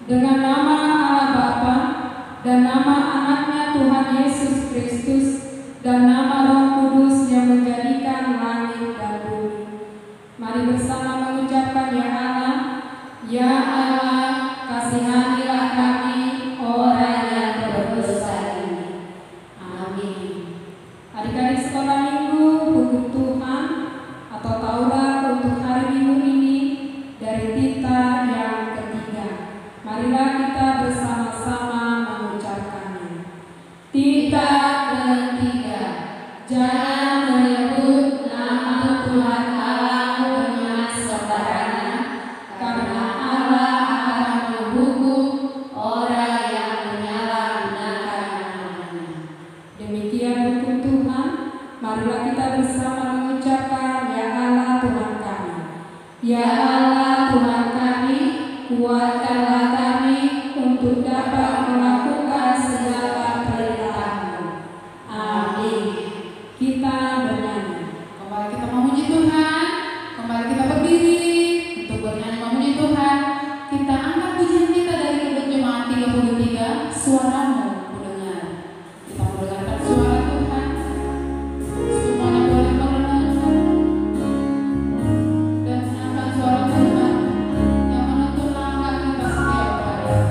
Dengan nama Allah Bapa dan nama anaknya Tuhan Yesus Kristus dan nama Roh Kudus yang menjadikan langit dan bumi. Mari bersama mengucapkan Ya Allah, kasihanilah kami orang yang berdosa ini. Amin. Adik-adik sekolah minggu hukum Tuhan atau Taurat untuk hari Minggu ini dari Tita yang ketiga. Marilah kita bersama-sama mengucapkannya. Tita ketiga. Jangan menyebut nama Tuhan Allahmu dengan sembarangan, karena Allah akan menghukum orang yang menyalahgunakan namanya. Demikian hukum Tuhan. Marilah kita bersama mengucapkan Ya Allah Tuhan kami. Ya Allah Tuhan kami, kuatkanlah kami untuk dapat melakukan segala perintah-Mu. Amin. Kita bernyanyi. Kembali kita memuji Tuhan. Kembali kita berdiri untuk bernyanyi memuji Tuhan. Kita angkat pujian kita dari Kebut Jemaat 33. Suaramu mendengar. Kita mendengarkan suara Tuhan. Semuanya boleh merenungkan dan menyanyikan suara Tuhan yang menuntun langkah kita setiap hari.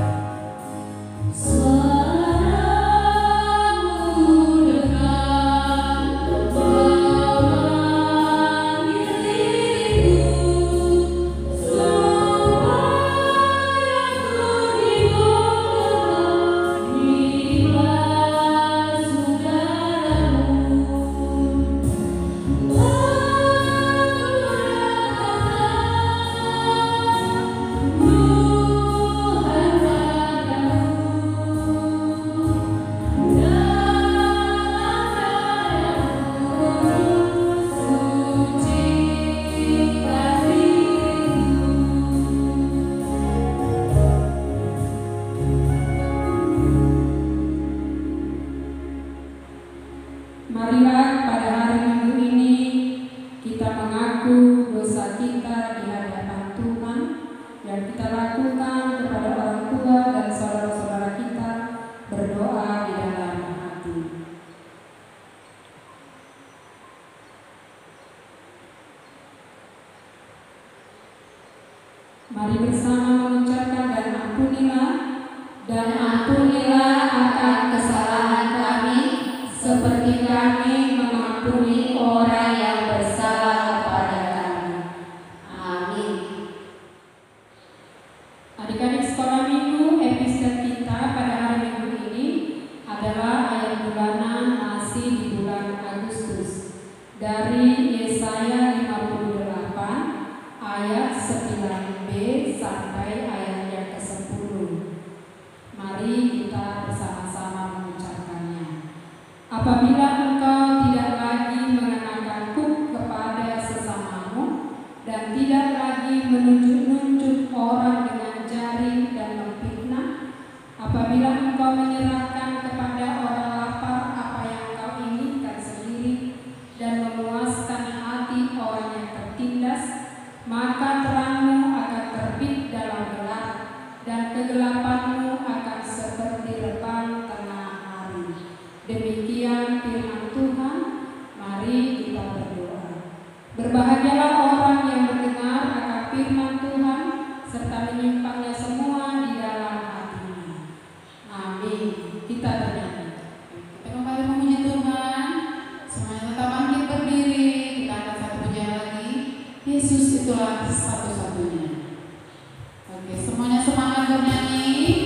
Marilah pada hari Minggu ini kita mengaku dosa kita di hadapan Tuhan yang kita lakukan kepada orang tua dan saudara-saudara kita, berdoa di dalam hati. Mari bersama mengucapkan dan ampunilah akan kesalahan kami, seperti kami mengampuni orang yang bersalah kepada kami. Amin. Adik-adik sekolah minggu, episode kita pada hari Minggu ini adalah ayat bulanan masih di bulan Agustus dari Yesaya 58 ayat 9b sampai ayat yang ke-10. Mari kita bersama-sama mengucapkannya. Apabila engkau tidak lagi mengenakan kuk kepada sesamamu dan tidak lagi menunjuk-nunjuk orang dengan jari dan memfitnah, apabila engkau menyerahkan kepada orang lapar apa yang kau inginkan sendiri dan memuaskan hati orang yang tertindas, maka terangmu akan terbit dalam gelap dan kegelapanmu akan seperti rebang tengah hari. Demikian firman Tuhan. Mari kita berdoa. Berbahagialah orang yang mendengar akan firman Tuhan serta menyimpangnya semua di dalam hatinya. Amin. Kita bernyanyi. Kita kembali memuji Tuhan. Semuanya tetap bangkit berdiri. Kita angkat satu pujian lagi. Yesus itulah satu-satunya. Oke, semuanya semangat bernyanyi.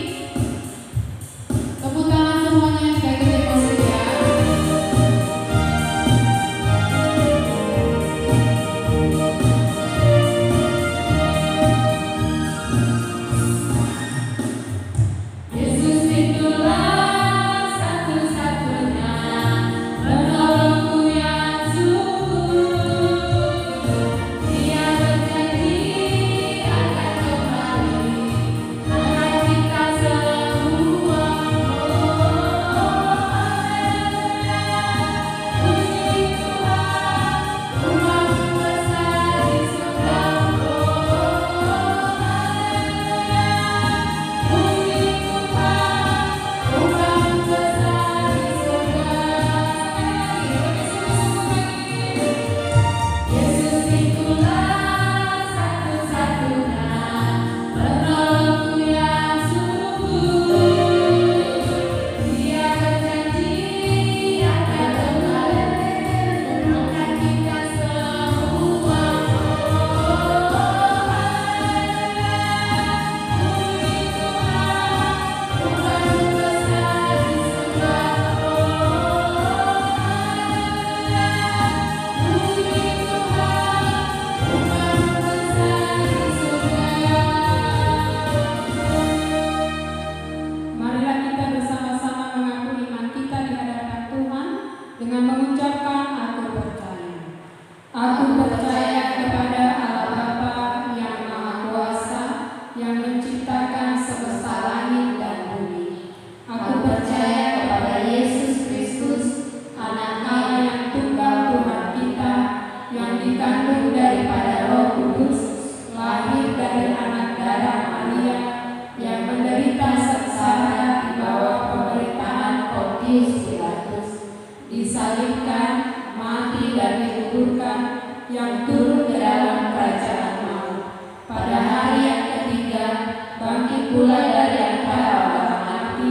pula dari antara orang mati,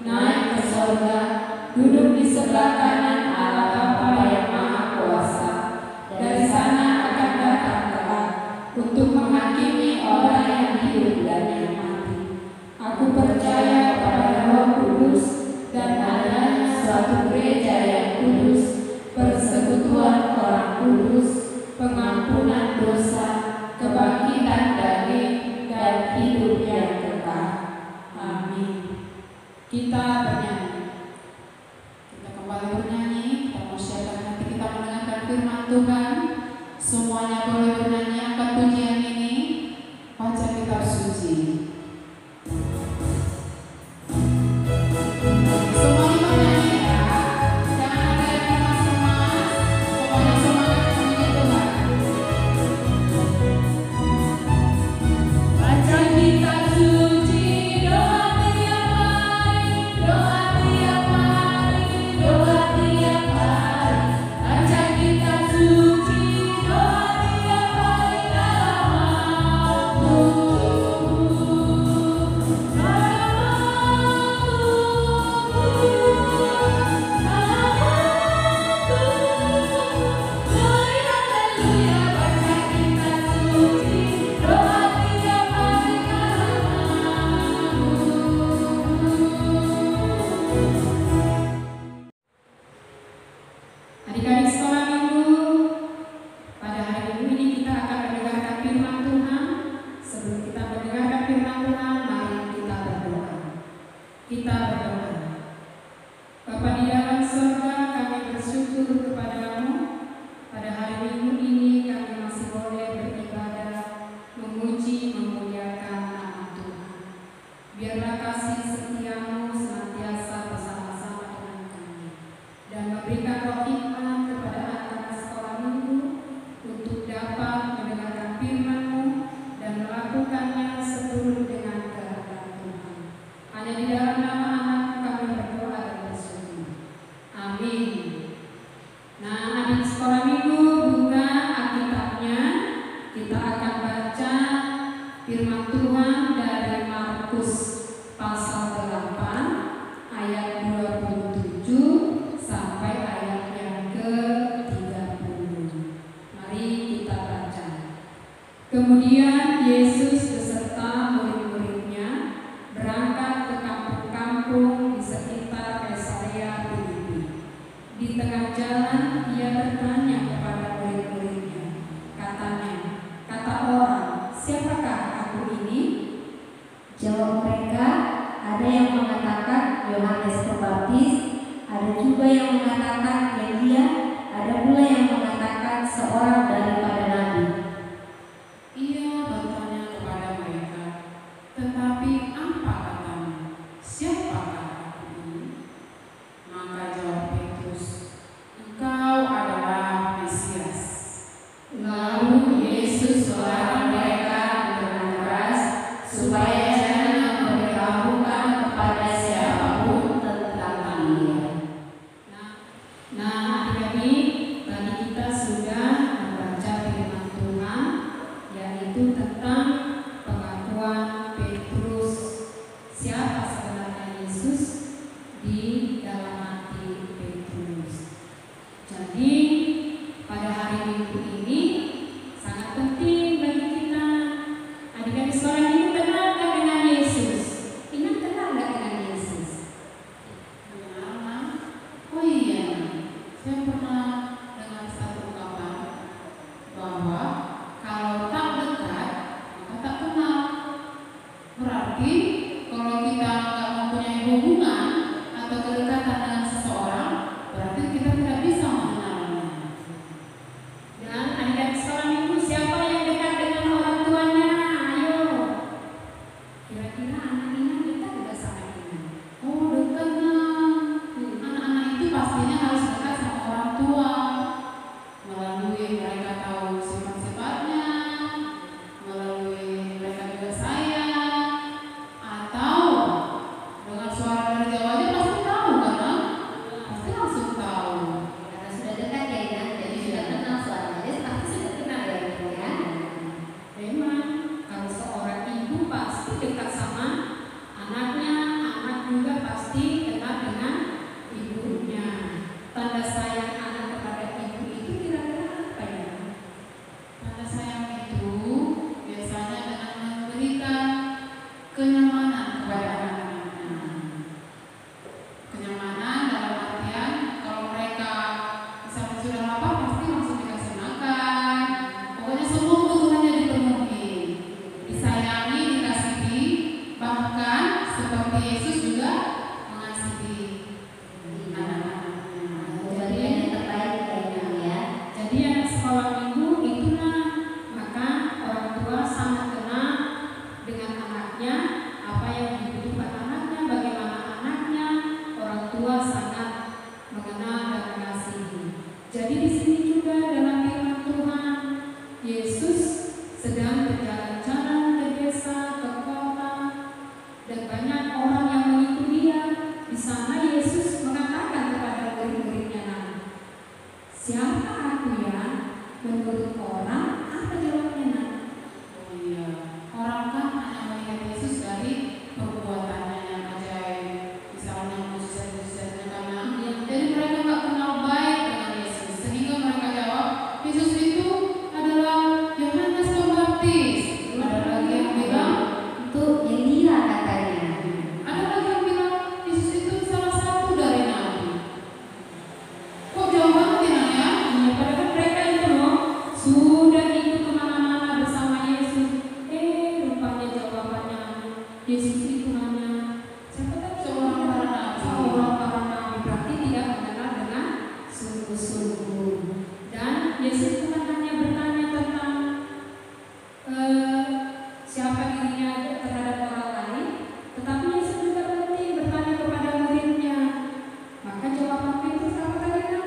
naik ke sorga, duduk di sebelah kanan Allah Bapa yang Maha Kuasa. Dari sana akan datang kelak untuk menghakimi orang yang hidup dan yang mati. Aku percaya kepada Roh Kudus dan adanya suatu gereja yang kudus, persekutuan orang kudus, pengampunan dosa, kebangkitan daging, dan hidup yang kekal. Amin. Kita bernyanyi. Kita kembali bernyanyi. Kita mau siapkan hati kita mendengarkan firman Tuhan. Semuanya boleh bernyanyi angkat pujian ini. Baca kitab suci. Semuanya bernyanyi ya. Jangan ada yang cemas-cemas. Semuanya semangat memuji Tuhan. Baca kitab suci, doa tiap hari, doa tiap hari, doa tiap hari. Baca kitab suci, doa tiap hari dalam Adik-adik sekolah minggu, pada hari minggu ini kita akan mendengarkan firman Tuhan. Sebelum kita mendengarkan firman Tuhan, mari kita berdoa. Kita berdoa. Bapa di dalam surga, kami bersyukur kepadamu. Pada hari minggu ini kami masih boleh beribadah, memuji, memuliakan nama Tuhan. Biarlah kasih setiamu senantiasa bersama-sama dengan kami, dan memberikan roh hikmat kepada anak-anak sekolah minggu untuk dapat mendengarkan firman-Mu dan melakukannya seturut dengan kehendak Tuhan. Hanya di dalam nama anak kami berdoa dan bersyukur. Amin. Nah, adik sekolah minggu, buka Alkitabnya. Kita akan baca firman Tuhan dari Markus pasal 8 ayat 27 sampai ayat yang ke-30. Mari kita baca. Kemudian Yesus beserta murid-muridnya berangkat ke kampung-kampung di sekitar Kaisarea Filipi. Di tengah jalan ia bertanya kepada murid-muridnya. Katanya, kata orang, siapakah aku ini? Jawab mereka, ada yang mengatakan Yohanes Pembaptis, ada juga yang mengatakan Elia, ada pula yang mengatakan seorang daripada nabi. Ia bertanya kepada mereka, tetapi apa katamu? Siapakah aku ini? Maka jawab Petrus, engkau adalah Mesias. Lalu Yesus melarang mereka dengan keras supaya jangan memberitahukan kepada siapapun tentang Dia. Nah, adik-adik, tadi kita sudah membaca firman Tuhan, yaitu tentang pengakuan Petrus siapa sebenarnya Yesus di dalam hati Petrus. Jadi pada hari Minggu ini sangat penting bagi kita. Adik-adik sekolah ini kenal nggak dengan Yesus? Ingat kenal nggak dengan Yesus? Oh iya, saya pernah dengar satu ungkapan bahwa kalau tak dekat, maka tak kenal. Berarti kalau kita nggak mempunyai hubungan atau kedekatan dengan seseorang, berarti kita tidak bisa mengenalnya. Dan adik-adik sekolah minggu, siapa yang dekat dengan orang tuanya? Ayo. Kira-kira anak ini dekat tidak sama ini? Oh, dekat nah. Anak-anak itu pastinya harus dekat sama orang tua. Melalui mereka tahu sifat-sifatnya, melalui mereka juga sayang, atau dengan suara dari jauh aja pasti tahu kan? Pasti langsung tahu. Karena sudah seperti Yesus juga mengasihi anak-anaknya. Jadi yang terbaik kayaknya ya. Jadi yang sekolah minggu itulah maka orang tua sangat kenal dengan anaknya, apa yang dibutuhkan anaknya, bagaimana anaknya, orang tua sangat mengenal dan mengasihi. Jadi di sini juga dalam firman Tuhan, Yesus sedang berjalan-jalan ke desa, ke kota, dan banyak orang yang mengikuti dia. Di sana Yesus mengatakan kepada murid-muridnya, siapa aku ya? Menurut orang, apa jawabnya? Oh iya, orang kan hanya melihat Yesus dari perbuatannya yang ajaib, misalnya mujizat-mujizatnya, karena jadi mereka nggak kenal baik dengan Yesus, sehingga mereka jawab Yesus itu adalah Yohanes Pembaptis. Ada lagi yang bilang, Itu Elia katanya. ada lagi yang bilang Yesus itu salah satu dari nabi. Kok jauh banget ya, Nak, ya? Padahal mereka itu loh sudah ikut kemana-mana bersama Yesus. Rupanya jawabannya Yesus itu hanya Seorang para nabi. seorang para nabi, berarti tidak mengenal dengan sungguh-sungguh. Dan Yesus bukan hanya bertanya tentang siapa dirinya terhadap orang lain, tetapi Yesus juga berarti bertanya kepada muridnya. Maka jawaban Petrus apa tadi, Kak?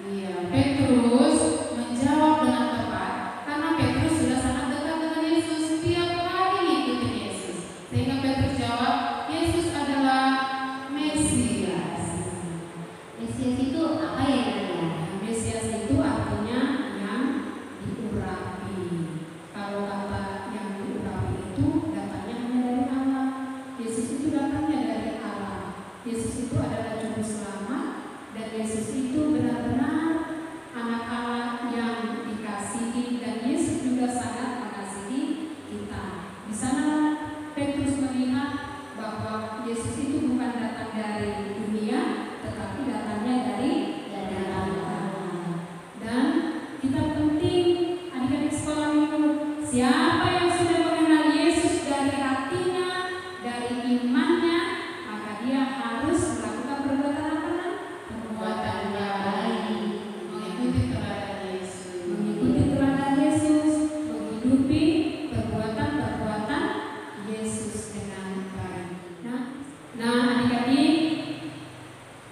Iya, Petrus menjawab dengan tepat karena Petrus sudah sangat dekat dengan Yesus, setiap hari ngikutin Yesus. Sehingga Petrus jawab, Yesus adalah Mesias. Mesias itu apa ya namanya? Mesias itu artinya yang diurapi. Kalau kata yang diurapi itu datangnya hanya dari Allah. Yesus itu datangnya dari Allah. Yesus itu adalah juru selamat, dan Yesus itu benar-benar anak Allah yang dikasihi, dan Yesus juga sangat mengasihi kita. Di sana Petrus melihat bahwa Yesus itu bukan datang dari dunia, tetapi datangnya dari Allah. Dan kita penting adik-adik sekolah minggu, siapa yang sudah mengenal Yesus dari hatinya, dari imannya, maka dia harus melakukan perbuatan apa? Perbuatan yang baik, mengikuti teladan Yesus. Mengikuti teladan Yesus, menghidupi perbuatan-perbuatan Yesus dengan baik. Nah adik-adik,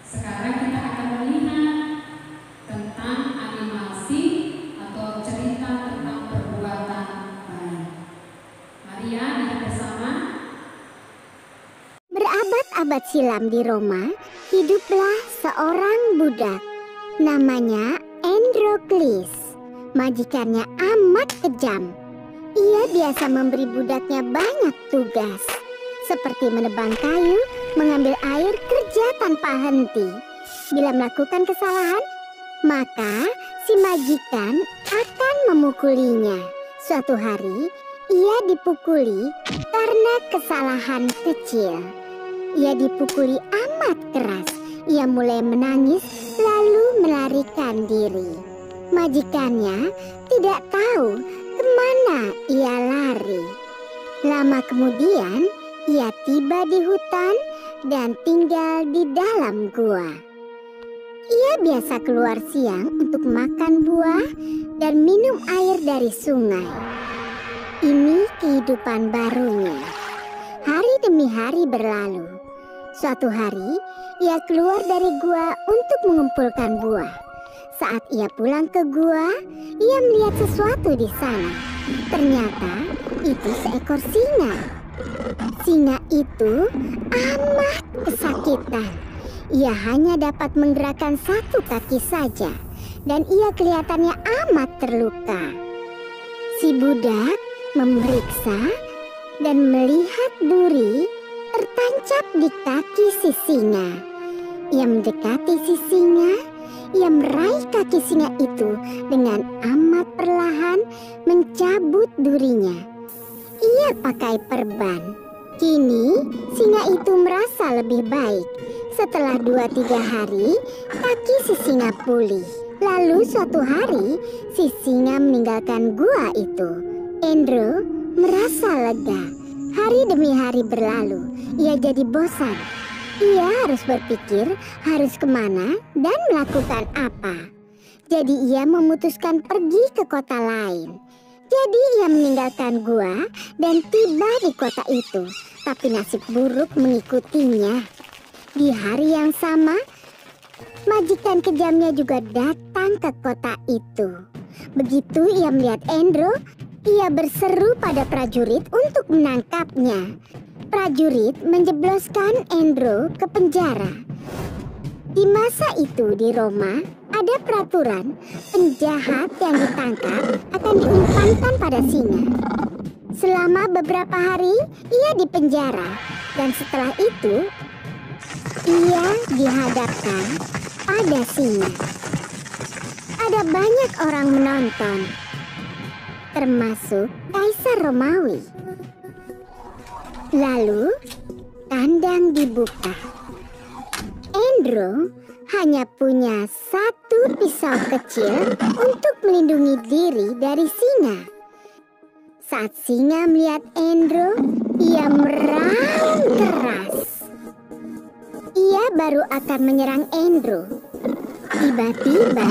sekarang kita akan melihat tentang animasi atau cerita tentang perbuatan baik. Mari ya kita bersama. Berabad-abad silam di Roma, hiduplah seorang budak. Namanya Androkles. Majikannya amat kejam. Ia biasa memberi budaknya banyak tugas, seperti menebang kayu, mengambil air, kerja tanpa henti. Bila melakukan kesalahan, maka si majikan akan memukulinya. Suatu hari, ia dipukuli karena kesalahan kecil. Ia dipukuli amat keras. Ia mulai menangis lalu melarikan diri. Majikannya tidak tahu kemana ia lari. Lama kemudian, ia tiba di hutan dan tinggal di dalam gua. Ia biasa keluar siang untuk makan buah dan minum air dari sungai. Ini kehidupan barunya. Hari demi hari berlalu. Suatu hari, ia keluar dari gua untuk mengumpulkan buah. Saat ia pulang ke gua, ia melihat sesuatu di sana. Ternyata itu seekor singa. Singa itu amat kesakitan. Ia hanya dapat menggerakkan satu kaki saja, dan ia kelihatannya amat terluka. Si budak memeriksa dan melihat duri tertancap di kaki si singa. Ia mendekati si singa. Ia meraih kaki singa itu dengan amat perlahan, mencabut durinya. Ia pakai perban. Kini singa itu merasa lebih baik. Setelah 2-3 hari, kaki si singa pulih. Lalu suatu hari, si singa meninggalkan gua itu. Andrew merasa lega. Hari demi hari berlalu, ia jadi bosan. Ia harus berpikir harus kemana dan melakukan apa. Jadi ia memutuskan pergi ke kota lain. Jadi ia meninggalkan gua dan tiba di kota itu. Tapi nasib buruk mengikutinya. Di hari yang sama, majikan kejamnya juga datang ke kota itu. Begitu ia melihat Endro, ia berseru pada prajurit untuk menangkapnya. Prajurit menjebloskan Endro ke penjara. Di masa itu di Roma, ada peraturan penjahat yang ditangkap akan diumpankan pada singa. Selama beberapa hari, ia dipenjara. Dan setelah itu, ia dihadapkan pada singa. Ada banyak orang menonton, termasuk Kaisar Romawi. Lalu, kandang dibuka. Endro hanya punya satu pisau kecil untuk melindungi diri dari singa. Saat singa melihat Endro, ia meraung keras. Ia baru akan menyerang Endro. Tiba-tiba,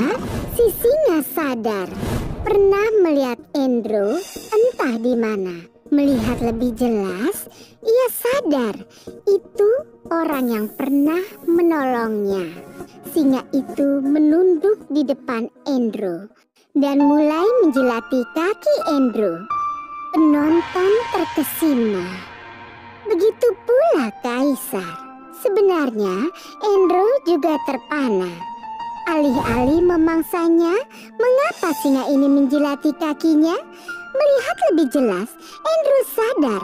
si singa sadar. Pernah melihat Endro entah di mana. Melihat lebih jelas, ia sadar itu orang yang pernah menolongnya. Singa itu menunduk di depan Endro dan mulai menjilati kaki Endro. Penonton terkesima. Begitu pula Kaisar. Sebenarnya Endro juga terpana. Alih-alih memangsanya, mengapa singa ini menjilati kakinya? Melihat lebih jelas, Endro sadar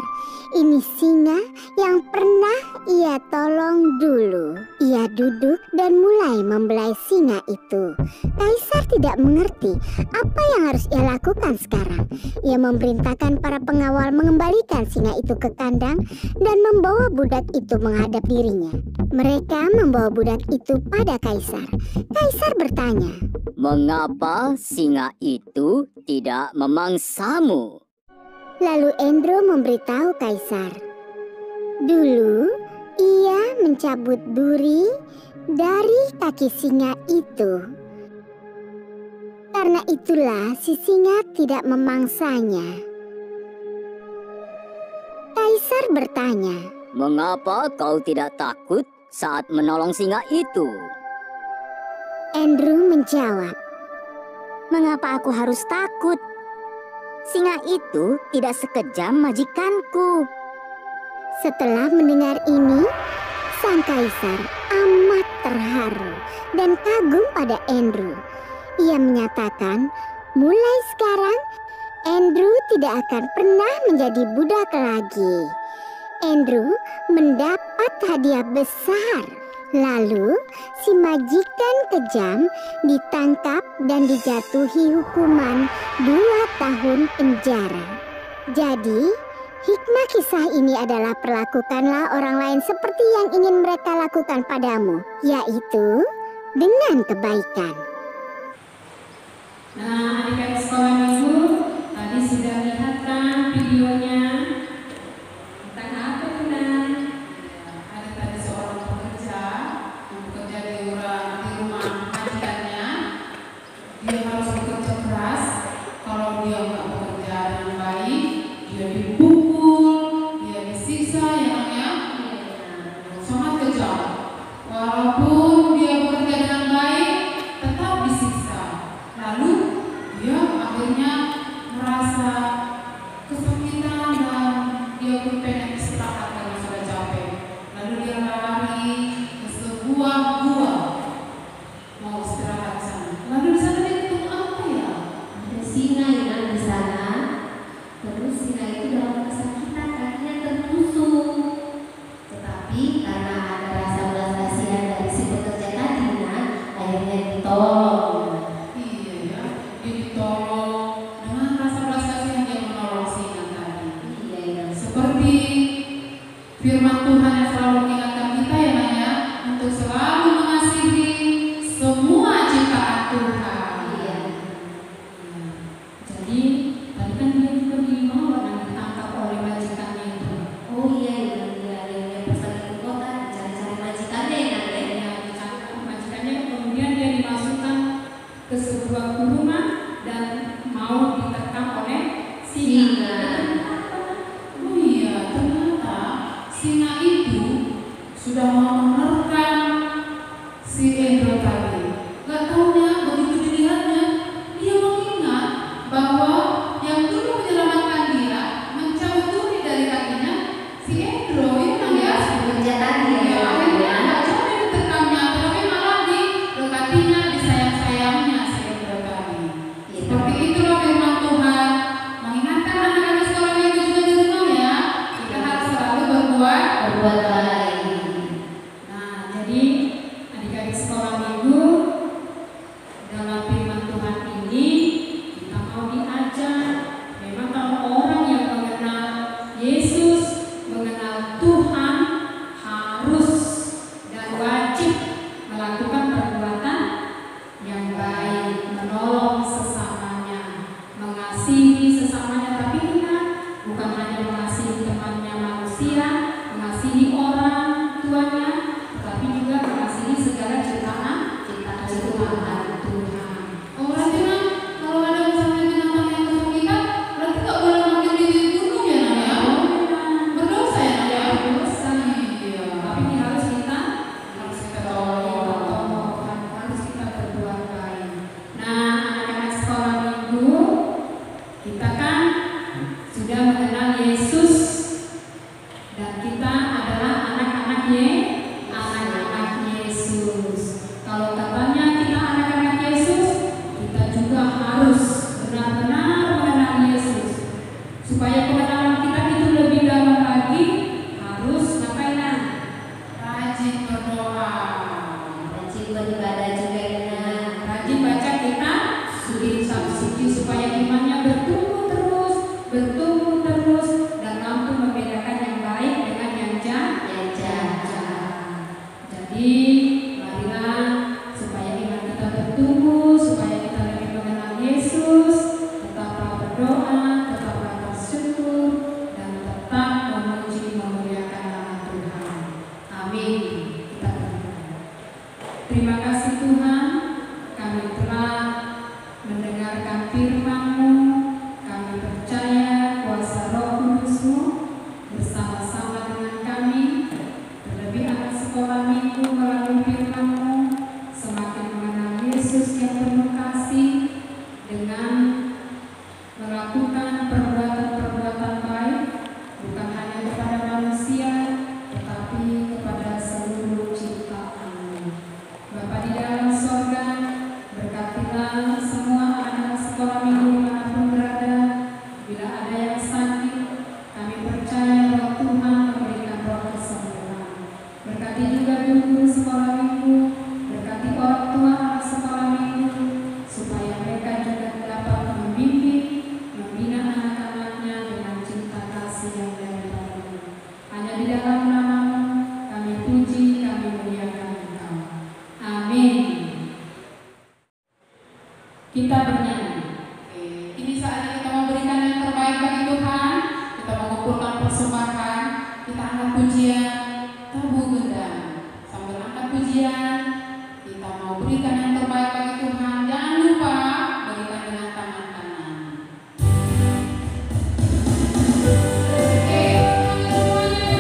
ini singa yang pernah ia tolong dulu. Ia duduk dan mulai membelai singa itu. Kaisar tidak mengerti apa yang harus ia lakukan sekarang. Ia memerintahkan para pengawal mengembalikan singa itu ke kandang dan membawa budak itu menghadap dirinya. Mereka membawa budak itu pada Kaisar. Kaisar bertanya, "Mengapa singa itu tidak memangsamu?" Lalu Endro memberitahu Kaisar. Dulu ia mencabut duri dari kaki singa itu. Karena itulah si singa tidak memangsanya. Kaisar bertanya, "Mengapa kau tidak takut saat menolong singa itu?" Endro menjawab, "Mengapa aku harus takut? Singa itu tidak sekejam majikanku." Setelah mendengar ini, sang kaisar amat terharu dan kagum pada Endro. Ia menyatakan, mulai sekarang Endro tidak akan pernah menjadi budak lagi. Endro mendapat hadiah besar. Lalu, si majikan kejam ditangkap dan dijatuhi hukuman 2 tahun penjara. Jadi, hikmah kisah ini adalah perlakukanlah orang lain seperti yang ingin mereka lakukan padamu, yaitu dengan kebaikan. Nah, adik-adik sekolah minggu, tadi sudah lihat kan videonya tentang apa tuh Nan? Ada tadi seorang pekerja yang bekerja di rumah majikannya. Dia harus bekerja keras. Kalau dia nggak bekerja dengan baik, dia dipukul, dia disiksa, yang sangat kejam. Walaupun dia bekerja dengan baik, tetap disiksa. Lalu dia akhirnya merasa kesakitan dan dia pun pengen istirahat karena sudah capek. Lalu dia lari ke sebuah gua mau istirahat di sana. Lalu di sana dia ketemu apa ya? Ada singa yang di sana. Terus singa itu dalam kesakitan kakinya tertusuk. Tetapi karena ada rasa belas kasihan dari si pekerja tadi, akhirnya ditolong. Iya ya, dia ditolong dengan rasa belas kasihan dia menolong singa tadi. Iya. Seperti firman Tuhan yang selalu mengingatkan kita ya Naya, untuk selalu mengasihi semua ciptaan Tuhan. Iya. Jadi tadi kan dia juga dibawa dan ditangkap oleh majikannya itu. singa itu sudah mau menerkam si Endro tadi. Gak taunya begitu dilihatnya, dia mengingat bahwa yang dulu menyelamatkan dia, mencabut duri dari kakinya, si Endro itu ya. Akhirnya gak cuma diterkamnya, tetapi malah didekatinya, disayang-sayangnya si Endro tadi. Seperti itulah firman Tuhan. Mengingatkan anak-anak sekolah minggu juga di rumah ya, kita harus selalu berbuat baik. Nah, jadi adik-adik sekolah minggu, dalam firman Tuhan ini kita mau diajar. Memang kalau orang yang mengenal Yesus, mengenal Tuhan, harus dan wajib melakukan perbuatan yang baik, menolong sesamanya, mengasihi sesamanya. Tapi ingat, bukan hanya mengasihi temannya manusia, mengasihi orang tuanya, tetapi juga mengasihi segala ciptaan Tuhan. orang bilang kalau ada misalnya binatang yang kesakitan, berarti tak boleh makan di gunung ya Nak ya? Berdosa ya Nak ya? Berdosa. Iya. Tapi ini harus kita tolong. harus kita berbuat baik. Nah, anak-anak sekolah minggu, kita kan sudah mengenal Yesus dan kita adalah anak-anak Yesus. Kalau katanya kita anak-anak Yesus, kita juga harus benar-benar mengenal Yesus. Supaya pengenalan kita itu lebih dalam lagi, harus ngapain? Rajin berdoa. Rajin beribadah juga ya. Rajin baca kitab suci supaya imannya bertumbuh terus dan mampu membedakan yang baik dengan yang jahat. Jadi marilah supaya iman kita bertumbuh, supaya kita lebih mengenal Yesus, tetaplah berdoa, tetaplah bersyukur, dan tetap memuji memuliakan nama Tuhan. Amin. Kita berdoa. Terima kasih Tuhan, kami telah mendengarkan firman-Mu. Kami percaya kuasa Roh Kudus-Mu bersama-sama dengan kami. Terlebih anak sekolah minggu melalui firman-Mu semakin mengenal Yesus yang penuh kasih dengan melakukan perbuatan-perbuatan baik, bukan hanya kepada manusia, tetapi kepada seluruh ciptaan-Mu. Bapa di dalam sorga, berkatilah semua anak-anak sekolah minggu dimanapun berada. Bila ada yang sakit, kami percaya bahwa Tuhan memberikan roh kesembuhan. Berkati juga guru sekolah minggu, berkati orang tua anak sekolah minggu, supaya mereka juga dapat membimbing, membina anak-anaknya dengan cinta kasih yang daripada-Mu. Hanya di dalam nama-Mu kami puji, kami muliakan Engkau. Amin. Kita bernyanyi. Oke, ini saatnya kita memberikan yang terbaik bagi Tuhan. Kita mengumpulkan persembahan, kita angkat pujian, tabu gendang. Sambil angkat pujian, kita mau berikan yang terbaik bagi Tuhan. Jangan lupa berikan dengan tangan kanan. Oke, semuanya.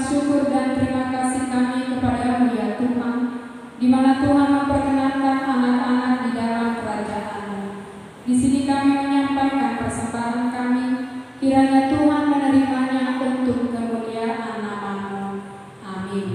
syukur dan terima kasih kami kepada-Mu ya Tuhan, di mana Tuhan memperkenankan anak-anak di dalam kerajaan-Mu. Di sini kami menyampaikan persembahan kami, kiranya Tuhan menerimanya untuk kemuliaan nama-Mu. Amin.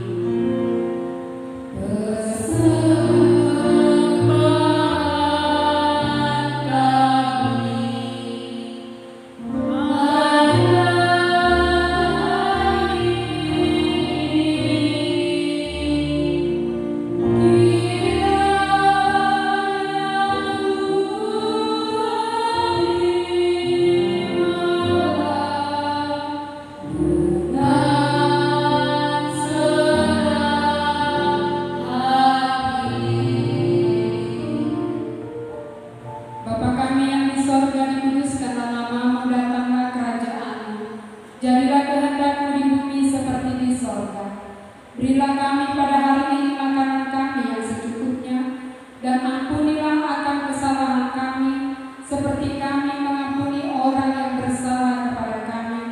Bapa kami yang di sorga, dikuduskanlah nama-Mu, datanglah kerajaan-Mu. Jadilah kehendak-Mu di bumi seperti di sorga. Berilah kami pada hari ini makanan kami yang secukupnya, dan ampunilah akan kesalahan kami, seperti kami mengampuni orang yang bersalah kepada kami.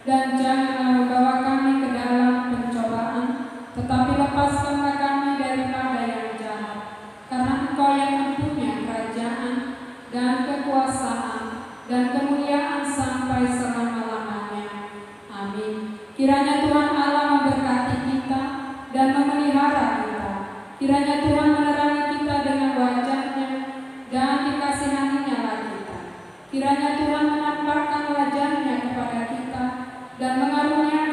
Dan janganlah membawa kami ke dalam pencobaan, tetapi lepaskanlah kami daripada yang jahat. Karena Engkau yang mempunyai kerajaan dan kekuasaan dan kemuliaan sampai selama-lamanya. Amin. Kiranya Tuhan Allah memberkati kita dan memelihara kita. Kiranya Tuhan menerangi kita dengan wajah-Nya dan dikasihaninya kita. Kiranya Tuhan menampakkan wajah-Nya kepada kita dan mengaruniakan